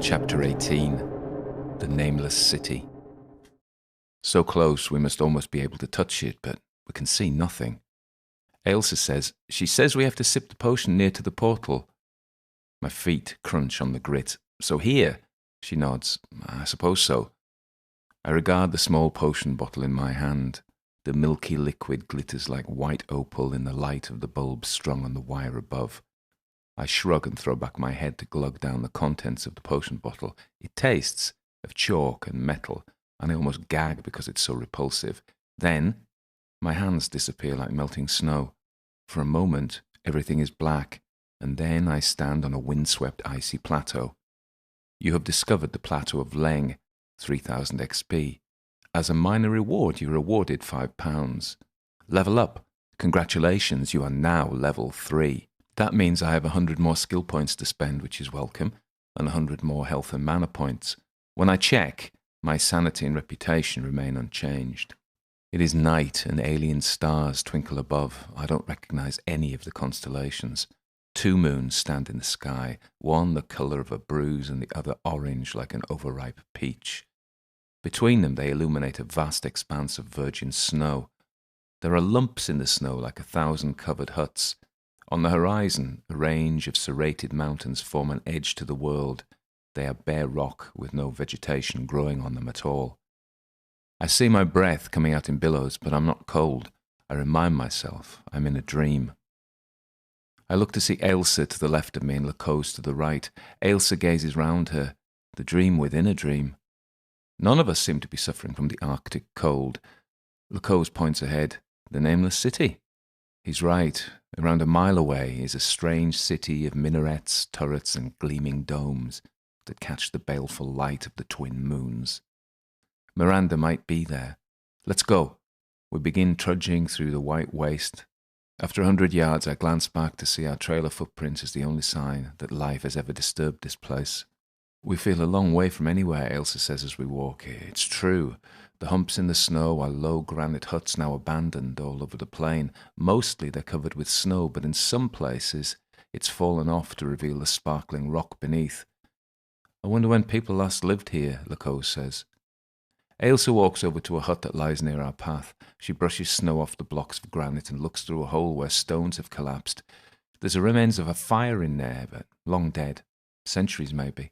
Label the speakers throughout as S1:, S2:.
S1: Chapter 18. The Nameless City. So close we must almost be able to touch it, but we can see nothing. Ailsa says, she says we have to sip the potion near to the portal. My feet crunch on the grit. So here? She nods. I suppose so. I regard the small potion bottle in my hand. The milky liquid glitters like white opal in the light of the bulbs strung on the wire above. I shrug and throw back my head to glug down the contents of the potion bottle. It tastes of chalk and metal, and I almost gag because it's so repulsive. Then, my hands disappear like melting snow. For a moment, everything is black, and then I stand on a windswept icy plateau. You have discovered the plateau of Leng, 3000 XP. As a minor reward, you are awarded £5. Level up. Congratulations, you are now level 3. That means I have 100 more skill points to spend, which is welcome, and 100 more health and mana points. When I check, my sanity and reputation remain unchanged. It is night and alien stars twinkle above. I don't recognize any of the constellations. 2 moons stand in the sky, one the colour of a bruise and the other orange like an overripe peach. Between them they illuminate a vast expanse of virgin snow. There are lumps in the snow like 1,000 covered huts. On the horizon, a range of serrated mountains form an edge to the world. They are bare rock with no vegetation growing on them at all. I see my breath coming out in billows, but I'm not cold. I remind myself I'm in a dream. I look to see Ailsa to the left of me and Lacose to the right. Ailsa gazes round her, the dream within a dream. None of us seem to be suffering from the Arctic cold. Lacose points ahead. The Nameless City. He's right. Around a mile away is a strange city of minarets, turrets, and gleaming domes that catch the baleful light of the twin moons. Miranda might be there. Let's go. We begin trudging through the white waste. After 100 yards, I glance back to see our trail of footprints as the only sign that life has ever disturbed this place. We feel a long way from anywhere, Ailsa says as we walk. It's true. The humps in the snow are low granite huts now abandoned all over the plain. Mostly they're covered with snow, but in some places it's fallen off to reveal the sparkling rock beneath. I wonder when people last lived here, Lacose says. Ailsa walks over to a hut that lies near our path. She brushes snow off the blocks of granite and looks through a hole where stones have collapsed. There's a remains of a fire in there, but long dead. Centuries maybe.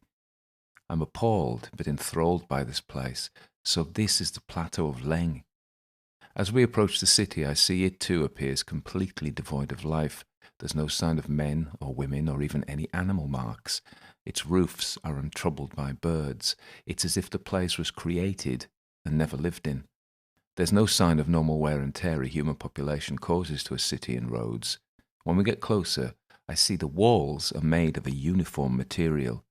S1: I'm appalled but enthralled by this place. So this is the plateau of Leng. As we approach the city, I see it too appears completely devoid of life. There's no sign of men or women or even any animal marks. Its roofs are untroubled by birds. It's as if the place was created and never lived in. There's no sign of normal wear and tear a human population causes to a city and roads. When we get closer, I see the walls are made of a uniform material.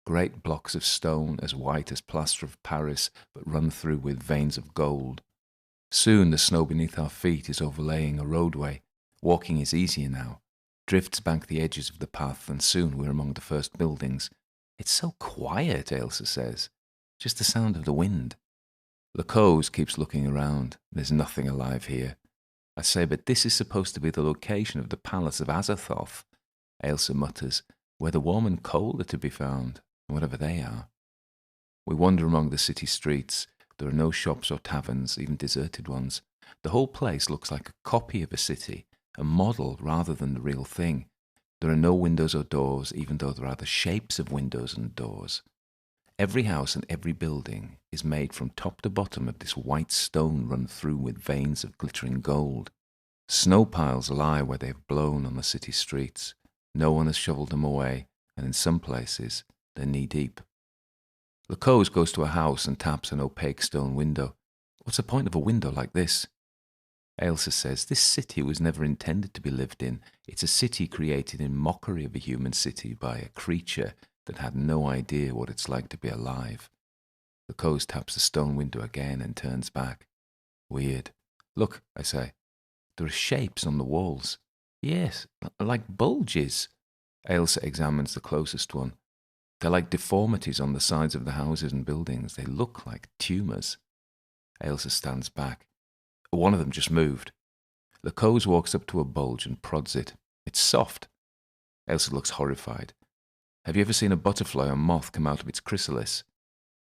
S1: Great blocks of stone as white as plaster of Paris, but run through with veins of gold. Soon the snow beneath our feet is overlaying a roadway. Walking is easier now. Drifts bank the edges of the path, and soon we're among the first buildings. It's so quiet, Ailsa says. Just the sound of the wind. Lacose keeps looking around. There's nothing alive here. I say, but this is supposed to be the location of the Palace of Azathoth. Ailsa mutters, where the warm and cold are to be found. Whatever they are. We wander among the city streets. There are no shops or taverns, even deserted ones. The whole place looks like a copy of a city, a model rather than the real thing. There are no windows or doors, even though there are the shapes of windows and doors. Every house and every building is made from top to bottom of this white stone run through with veins of glittering gold. Snow piles lie where they have blown on the city streets. No one has shoveled them away, and in some places they're knee-deep. Lacose goes to a house and taps an opaque stone window. What's the point of a window like this? Ailsa says, this city was never intended to be lived in. It's a city created in mockery of a human city by a creature that had no idea what it's like to be alive. Lacose taps the stone window again and turns back. Weird. Look, I say. There are shapes on the walls. Yes, like bulges. Ailsa examines the closest one. They're like deformities on the sides of the houses and buildings. They look like tumours. Ailsa stands back. One of them just moved. Lacose walks up to a bulge and prods it. It's soft. Ailsa looks horrified. Have you ever seen a butterfly or moth come out of its chrysalis?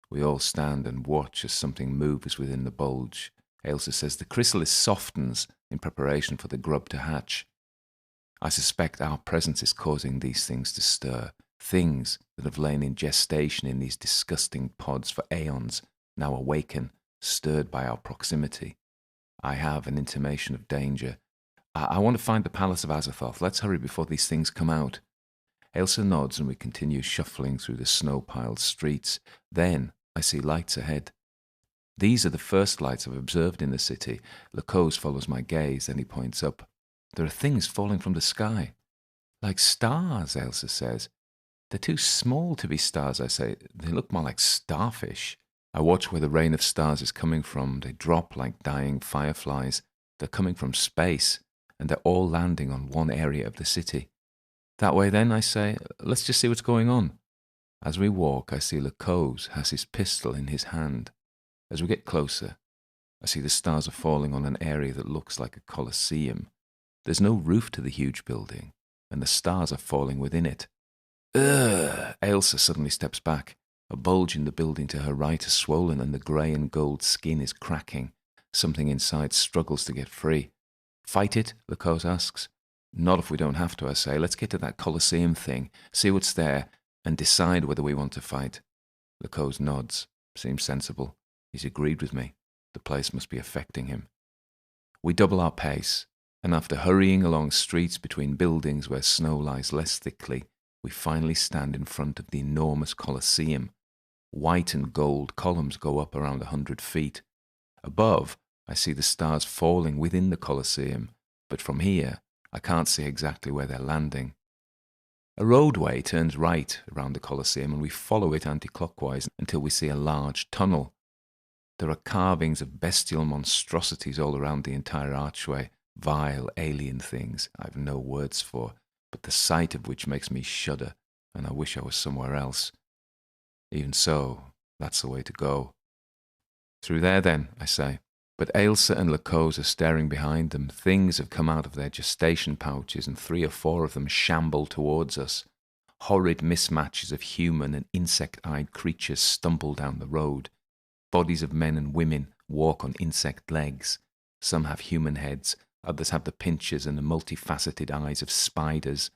S1: We all stand and watch as something moves within the bulge. Ailsa says the chrysalis softens in preparation for the grub to hatch. I suspect our presence is causing these things to stir. Things that have lain in gestation in these disgusting pods for aeons now awaken, stirred by our proximity. I have an intimation of danger. I want to find the Palace of Azathoth. Let's hurry before these things come out. Ailsa nods and we continue shuffling through the snow-piled streets. Then I see lights ahead. These are the first lights I've observed in the city. Lacose follows my gaze, then he points up. There are things falling from the sky. Like stars, Ailsa says. They're too small to be stars, I say. They look more like starfish. I watch where the rain of stars is coming from. They drop like dying fireflies. They're coming from space, and they're all landing on one area of the city. That way then, I say, let's just see what's going on. As we walk, I see Lacose has his pistol in his hand. As we get closer, I see the stars are falling on an area that looks like a coliseum. There's no roof to the huge building, and the stars are falling within it. Ugh! Ailsa suddenly steps back. A bulge in the building to her right is swollen, and the grey and gold skin is cracking. Something inside struggles to get free. Fight it? Lacose asks. Not if we don't have to, I say. Let's get to that Colosseum thing, see what's there, and decide whether we want to fight. Lacose nods. Seems sensible. He's agreed with me. The place must be affecting him. We double our pace, and after hurrying along streets between buildings where snow lies less thickly, we finally stand in front of the enormous Colosseum. White and gold columns go up around 100 feet. Above, I see the stars falling within the Colosseum, but from here, I can't see exactly where they're landing. A roadway turns right around the Colosseum, and we follow it anti-clockwise until we see a large tunnel. There are carvings of bestial monstrosities all around the entire archway, vile alien things I've no words for, but the sight of which makes me shudder, and I wish I was somewhere else. Even so, that's the way to go. Through there then, I say. But Ailsa and Lacose are staring behind them. Things have come out of their gestation pouches, and 3 or 4 of them shamble towards us. Horrid mismatches of human and insect-eyed creatures stumble down the road. Bodies of men and women walk on insect legs. Some have human heads, others have the pinchers and the multifaceted eyes of spiders.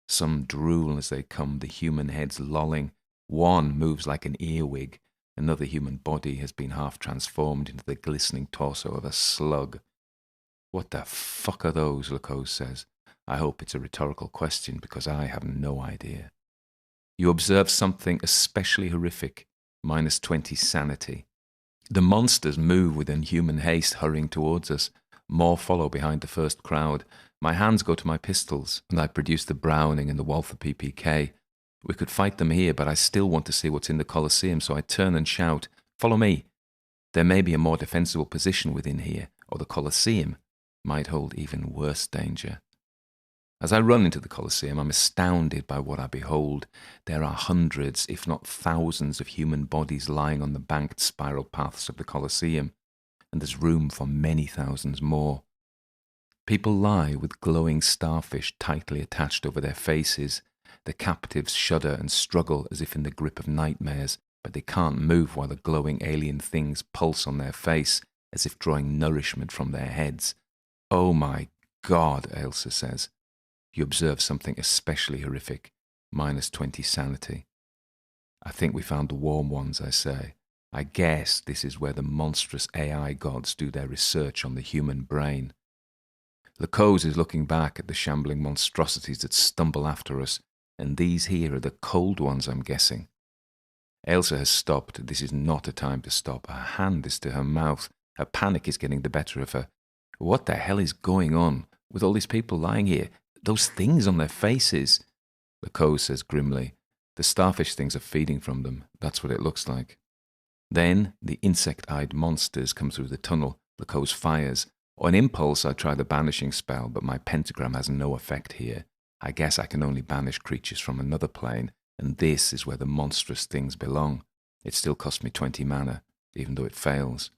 S1: Some drool as they come, the human heads lolling. One moves like an earwig. Another human body has been half transformed into the glistening torso of a slug. What the fuck are those? Lacose says. I hope it's a rhetorical question because I have no idea. You observe something especially horrific. -20 sanity. The monsters move with inhuman haste, hurrying towards us. More follow behind the first crowd. My hands go to my pistols, and I produce the Browning and the Walther PPK. We could fight them here, but I still want to see what's in the Colosseum, so I turn and shout, "Follow me!" There may be a more defensible position within here, or the Colosseum might hold even worse danger. As I run into the Colosseum, I'm astounded by what I behold. There are hundreds, if not thousands, of human bodies lying on the banked spiral paths of the Colosseum, and there's room for many thousands more. People lie with glowing starfish tightly attached over their faces. The captives shudder and struggle as if in the grip of nightmares, but they can't move while the glowing alien things pulse on their face as if drawing nourishment from their heads. Oh my God, Ailsa says. You observe something especially horrific. -20 sanity. I think we found the warm ones, I say. I guess this is where the monstrous AI gods do their research on the human brain. Lacose is looking back at the shambling monstrosities that stumble after us, and these here are the cold ones, I'm guessing. Ailsa has stopped. This is not a time to stop. Her hand is to her mouth. Her panic is getting the better of her. What the hell is going on with all these people lying here? Those things on their faces. Lacose says grimly, the starfish things are feeding from them. That's what it looks like. Then the insect-eyed monsters come through the tunnel. Lacose fires. On impulse, I try the banishing spell, but my pentagram has no effect here. I guess I can only banish creatures from another plane, and this is where the monstrous things belong. It still cost me 20 mana, even though it fails.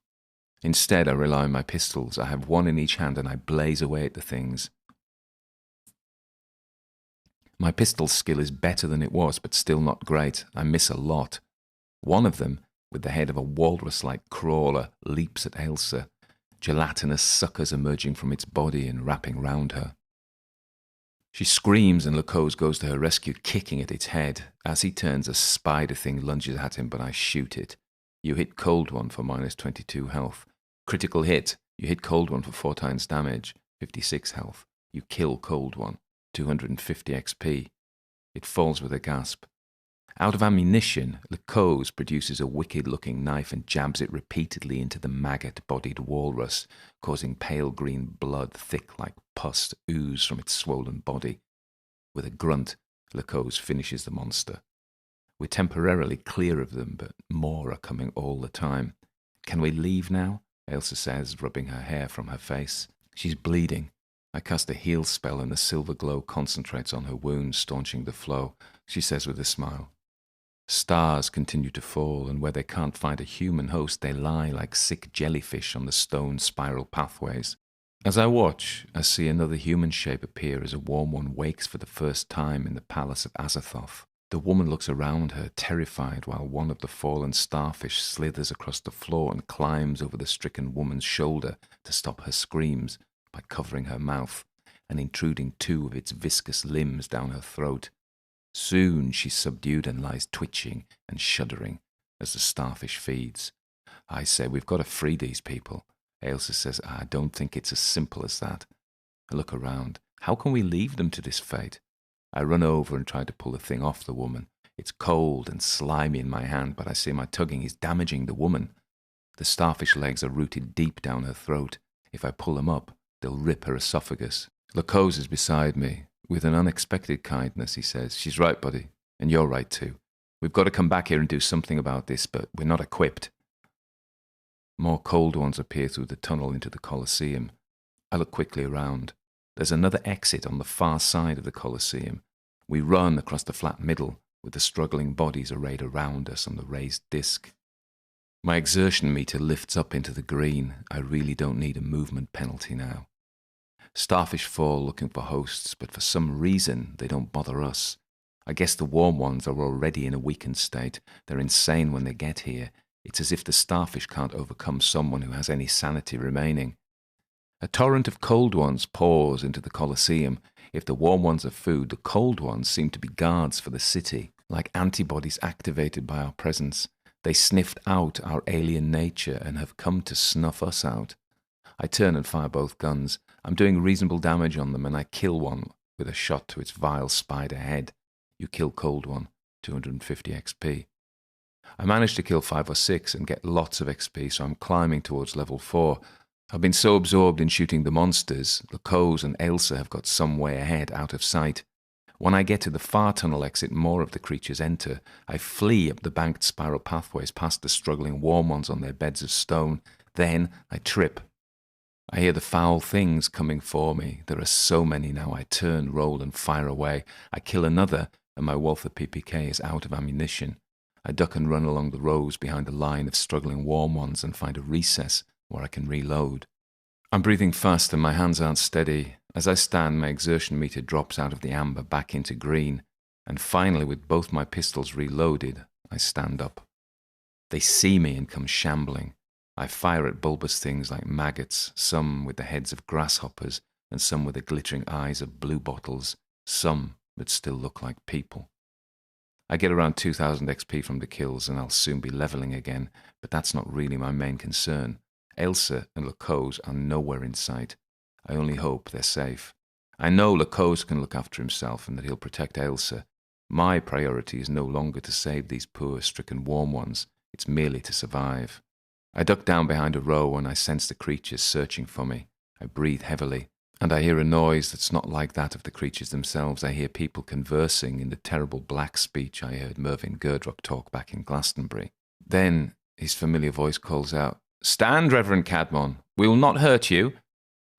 S1: Instead, I rely on my pistols. I have one in each hand and I blaze away at the things. My pistol skill is better than it was, but still not great. I miss a lot. One of them, with the head of a walrus-like crawler, leaps at Ailsa, gelatinous suckers emerging from its body and wrapping round her. She screams and Lacose goes to her rescue, kicking at its head. As he turns, a spider thing lunges at him, but I shoot it. You hit Cold One for -22 health. Critical hit. You hit Cold One for 4 times damage, 56 health. You kill Cold One, 250 XP. It falls with a gasp. Out of ammunition, Lacose produces a wicked-looking knife and jabs it repeatedly into the maggot-bodied walrus, causing pale green blood, thick like pus, to ooze from its swollen body. With a grunt, Lacose finishes the monster. We're temporarily clear of them, but more are coming all the time. Can we leave now? Ailsa says, rubbing her hair from her face. She's bleeding. I cast a heal spell and the silver glow concentrates on her wounds, staunching the flow. She says with a smile. Stars continue to fall, and where they can't find a human host, they lie like sick jellyfish on the stone spiral pathways. As I watch, I see another human shape appear as a warm one wakes for the first time in the palace of Azathoth. The woman looks around her, terrified, while one of the fallen starfish slithers across the floor and climbs over the stricken woman's shoulder to stop her screams by covering her mouth and intruding 2 of its viscous limbs down her throat. Soon she's subdued and lies twitching and shuddering as the starfish feeds. I say, we've got to free these people. Ailsa says, I don't think it's as simple as that. I look around. How can we leave them to this fate? I run over and try to pull the thing off the woman. It's cold and slimy in my hand, but I see my tugging is damaging the woman. The starfish legs are rooted deep down her throat. If I pull them up, they'll rip her esophagus. Lacose is beside me. With an unexpected kindness, he says, she's right, buddy, and you're right too. We've got to come back here and do something about this, but we're not equipped. More Cold Ones appear through the tunnel into the Colosseum. I look quickly around. There's another exit on the far side of the Colosseum. We run across the flat middle, with the struggling bodies arrayed around us on the raised disc. My exertion meter lifts up into the green. I really don't need a movement penalty now. Starfish fall looking for hosts, but for some reason they don't bother us. I guess the warm ones are already in a weakened state. They're insane when they get here. It's as if the starfish can't overcome someone who has any sanity remaining. A torrent of cold ones pours into the Colosseum. If the warm ones are food, the cold ones seem to be guards for the city, like antibodies activated by our presence. They sniffed out our alien nature and have come to snuff us out. I turn and fire both guns. I'm doing reasonable damage on them, and I kill one with a shot to its vile spider head. You kill Cold One, 250 XP. I manage to kill 5 or 6 and get lots of XP, so I'm climbing towards level 4. I've been so absorbed in shooting the monsters, Lacose and Ailsa have got some way ahead, out of sight. When I get to the far tunnel exit, more of the creatures enter. I flee up the banked spiral pathways past the struggling warm ones on their beds of stone. Then I trip. I hear the foul things coming for me. There are so many now. I turn, roll, and fire away. I kill another, and my Walther PPK is out of ammunition. I duck and run along the rows behind a line of struggling warm ones and find a recess where I can reload. I'm breathing fast and my hands aren't steady. As I stand, my exertion meter drops out of the amber back into green, and finally, with both my pistols reloaded, I stand up. They see me and come shambling. I fire at bulbous things like maggots, some with the heads of grasshoppers, and some with the glittering eyes of bluebottles, some that still look like people. I get around 2,000 XP from the kills, and I'll soon be leveling again, but that's not really my main concern. Ailsa and Lacose are nowhere in sight. I only hope they're safe. I know Lacose can look after himself and that he'll protect Ailsa. My priority is no longer to save these poor, stricken warm ones. It's merely to survive. I duck down behind a row and I sense the creatures searching for me. I breathe heavily, and I hear a noise that's not like that of the creatures themselves. I hear people conversing in the terrible black speech I heard Mervyn Girdrock talk back in Glastonbury. Then his familiar voice calls out, "Stand, Reverend Cadmon. We will not hurt you."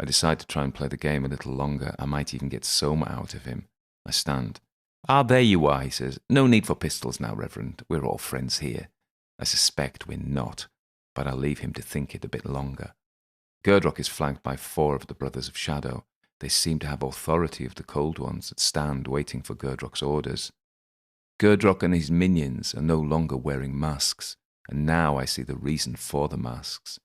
S1: I decide to try and play the game a little longer. I might even get Soma out of him. I stand. "Ah, there you are," he says. "No need for pistols now, Reverend. We're all friends here." I suspect we're not. but I'll leave him to think it a bit longer. Gerdrock is flanked by 4 of the Brothers of Shadow. They seem to have authority of the Cold Ones that stand waiting for Gerdrock's orders. Gerdrock and his minions are no longer wearing masks, and now I see the reason for the masks.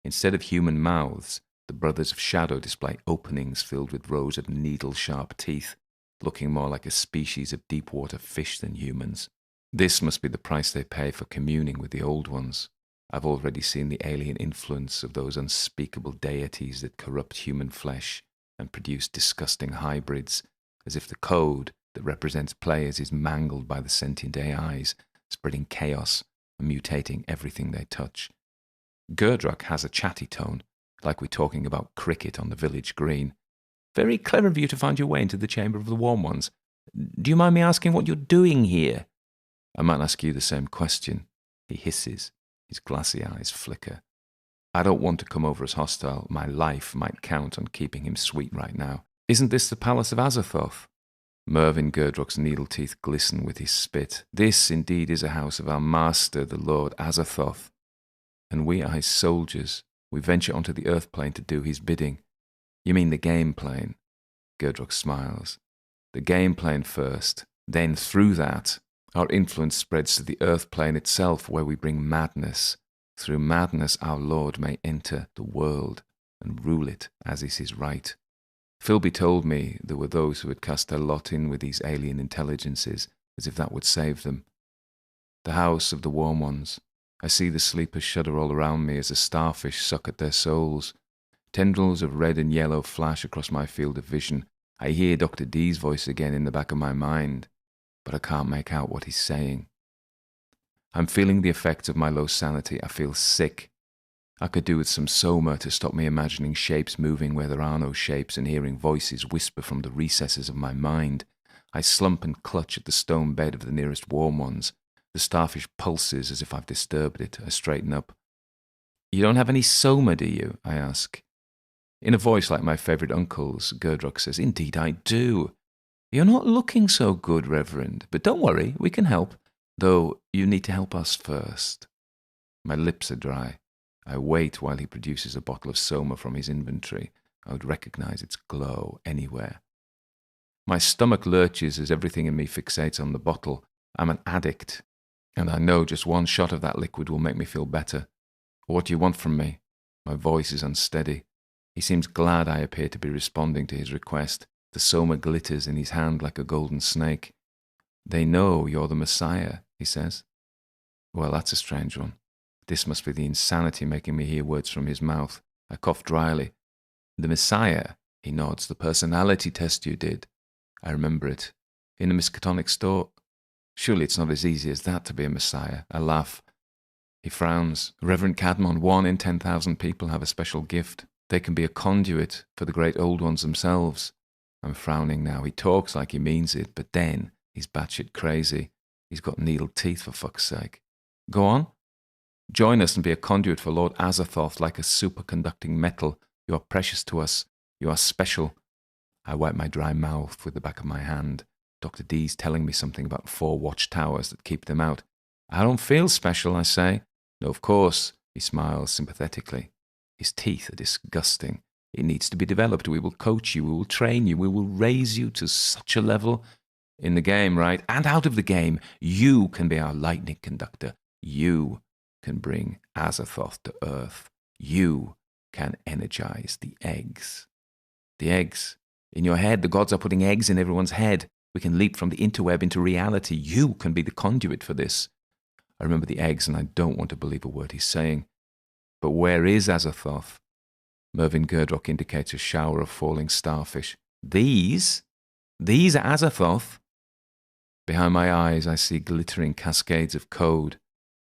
S1: Instead of human mouths, the Brothers of Shadow display openings filled with rows of needle-sharp teeth, looking more like a species of deep-water fish than humans. This must be the price they pay for communing with the Old Ones. I've already seen the alien influence of those unspeakable deities that corrupt human flesh and produce disgusting hybrids, as if the code that represents players is mangled by the sentient AIs, spreading chaos and mutating everything they touch. Gerdrock has a chatty tone, like we're talking about cricket on the village green. Very clever of you to find your way into the Chamber of the Warm Ones. Do you mind me asking what you're doing here? I might ask you the same question. He hisses. His glassy eyes flicker. I don't want to come over as hostile. My life might count on keeping him sweet right now. Isn't this the palace of Azathoth? Mervyn Gerdrock's needle teeth glisten with his spit. This indeed is a house of our master, the Lord Azathoth. And we are his soldiers. We venture onto the earth plane to do his bidding. You mean the game plane? Gerdrock smiles. The game plane first, then through that, our influence spreads to the earth plane itself, where we bring madness. Through madness our Lord may enter the world and rule it as is his right. Philby told me there were those who had cast their lot in with these alien intelligences, as if that would save them. The house of the Warm Ones. I see the sleepers shudder all around me as the starfish suck at their souls. Tendrils of red and yellow flash across my field of vision. I hear Dr. D's voice again in the back of my mind, but I can't make out what he's saying. I'm feeling the effects of my low sanity. I feel sick. I could do with some soma to stop me imagining shapes moving where there are no shapes and hearing voices whisper from the recesses of my mind. I slump and clutch at the stone bed of the nearest Warm Ones. The starfish pulses as if I've disturbed it. I straighten up. You don't have any soma, do you? I ask. In a voice like my favourite uncle's, Gerdrock says, Indeed I do. You're not looking so good, Reverend, but don't worry, we can help. Though you need to help us first. My lips are dry. I wait while he produces a bottle of soma from his inventory. I would recognise its glow anywhere. My stomach lurches as everything in me fixates on the bottle. I'm an addict, and I know just one shot of that liquid will make me feel better. What do you want from me? My voice is unsteady. He seems glad I appear to be responding to his request. The soma glitters in his hand like a golden snake. They know you're the Messiah, he says. Well, that's a strange one. This must be the insanity making me hear words from his mouth. I cough dryly. The Messiah, he nods, the personality test you did. I remember it. In the Miskatonic store. Surely it's not as easy as that to be a Messiah. I laugh. He frowns. Reverend Cadmon, 1 in 10,000 people have a special gift. They can be a conduit for the great Old Ones themselves. I'm frowning now. He talks like he means it, but then he's batshit crazy. He's got needle teeth, for fuck's sake. Go on. Join us and be a conduit for Lord Azathoth like a superconducting metal. You are precious to us. You are special. I wipe my dry mouth with the back of my hand. Dr. D's telling me something about 4 watchtowers that keep them out. I don't feel special, I say. No, of course. He smiles sympathetically. His teeth are disgusting. It needs to be developed. We will coach you. We will train you. We will raise you to such a level. In the game, right? And out of the game, you can be our lightning conductor. You can bring Azathoth to Earth. You can energize the eggs. The eggs. In your head, the gods are putting eggs in everyone's head. We can leap from the interweb into reality. You can be the conduit for this. I remember the eggs, and I don't want to believe a word he's saying. But where is Azathoth? Mervyn Gerdrock indicates a shower of falling starfish. These are Azathoth. Behind my eyes, I see glittering cascades of code.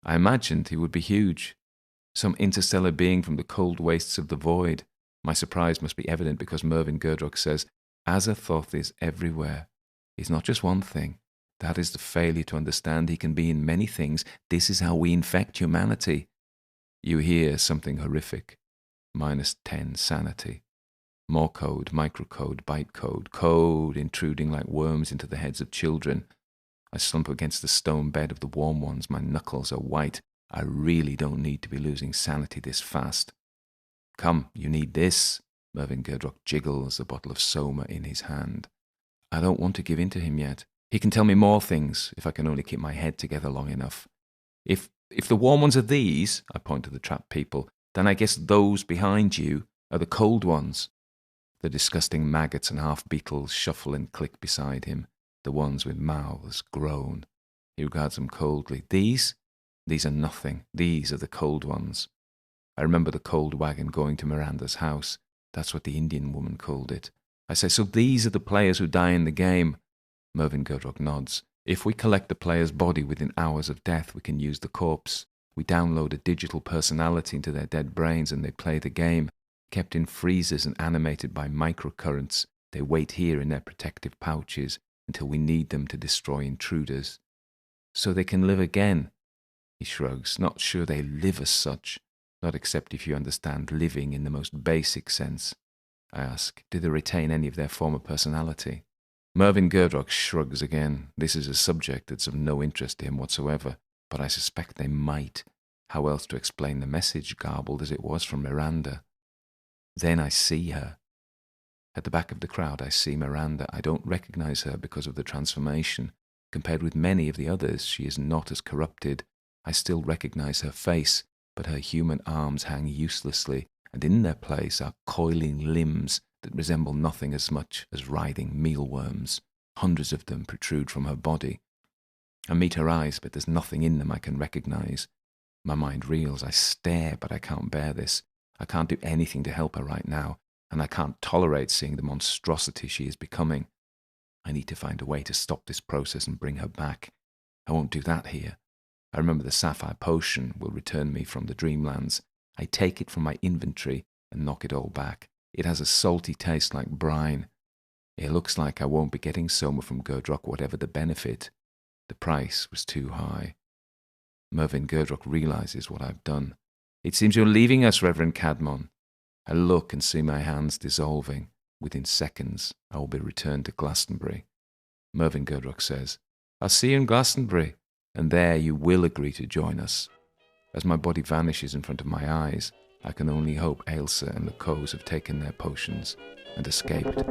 S1: I imagined he would be huge. Some interstellar being from the cold wastes of the void. My surprise must be evident because Mervyn Gerdrock says, Azathoth is everywhere. He's not just one thing. That is the failure to understand he can be in many things. This is how we infect humanity. You hear something horrific. -10 sanity. More code, microcode, bytecode, code intruding like worms into the heads of children. I slump against the stone bed of the Warm Ones. My knuckles are white. I really don't need to be losing sanity this fast. Come, you need this. Mervyn Girdrock jiggles the bottle of Soma in his hand. I don't want to give in to him yet. He can tell me more things if I can only keep my head together long enough. If the warm ones are these, I point to the trapped people, then I guess those behind you are the cold ones. The disgusting maggots and half-beetles shuffle and click beside him. The ones with mouths groan. He regards them coldly. These are nothing. These are the cold ones. I remember the cold wagon going to Miranda's house. That's what the Indian woman called it. I say, so these are the players who die in the game. Mervyn Girdrock nods. If we collect the player's body within hours of death, we can use the corpse. We download a digital personality into their dead brains and they play the game. Kept in freezers and animated by microcurrents, they wait here in their protective pouches until we need them to destroy intruders. So they can live again. He shrugs, not sure they live as such, not except if you understand living in the most basic sense. I ask, do they retain any of their former personality? Mervyn Girdrock shrugs again. This is a subject that's of no interest to him whatsoever, but I suspect they might. How else to explain the message, garbled as it was from Miranda? Then I see her. At the back of the crowd I see Miranda. I don't recognize her because of the transformation. Compared with many of the others, she is not as corrupted. I still recognize her face, but her human arms hang uselessly, and in their place are coiling limbs that resemble nothing as much as writhing mealworms. Hundreds of them protrude from her body. I meet her eyes, but there's nothing in them I can recognize. My mind reels. I stare, but I can't bear this. I can't do anything to help her right now, and I can't tolerate seeing the monstrosity she is becoming. I need to find a way to stop this process and bring her back. I won't do that here. I remember the sapphire potion will return me from the dreamlands. I take it from my inventory and knock it all back. It has a salty taste like brine. It looks like I won't be getting Soma from Girdrock, whatever the benefit. The price was too high. Mervyn Girdrock realizes what I've done. It seems you're leaving us, Reverend Cadmon. I look and see my hands dissolving. Within seconds, I will be returned to Glastonbury. Mervyn Girdrock says, I'll see you in Glastonbury, and there you will agree to join us. As my body vanishes in front of my eyes, I can only hope Ailsa and the Coes have taken their potions and escaped.